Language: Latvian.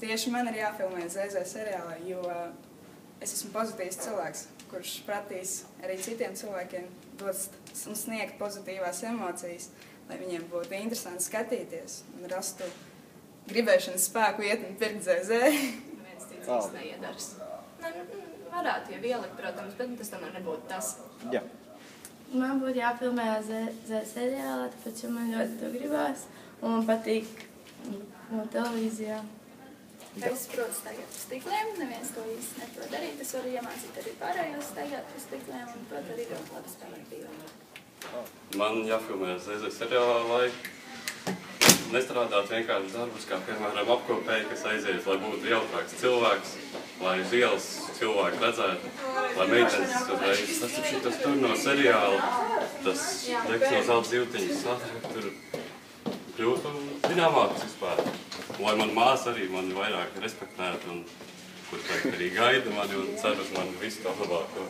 tieši man ir jāfilmē ZZ seriālā, jo es esmu pozitīvs cilvēks, kurš prasīs arī citiem cilvēkiem dot un sniegt pozitīvās emocijas, lai viņiem būtu interesanti skatīties un rastu gribēšanas spēku iet un pirkt ZZ. Neviens cits īsti neiedars. Varētu jau ielikt, protams, bet tas tomēr nebūtu tas. Jā. Man būtu jāfilmē ZZ seriālā, tāpēc, jo man ļoti to gribās un man patīk no televīzijā. Es protu staigāt uz stikliem, neviens to īsti neprot darīt. Es varu iemācīt arī pārējos staigāt uz stikliem un protu arī ļoti labi spēlēt pīlā. Man jāfilmē ZZ seriālā, lai nestrādāt vienkārši darbus, kā piemēram apkopēji, kas aiziet, lai būtu jautrāks cilvēks, lai uz ielas cilvēki redzētu, lai meitenes uzreiz sastapšīt tas tur no seriāla, tas deks no zelta zīltiņas tur kļūtu zināmāks vispār. Lai man māsa arī mani vairāk respektētu un kur tagad arī gaida mani un cer uz mani visu to labāko.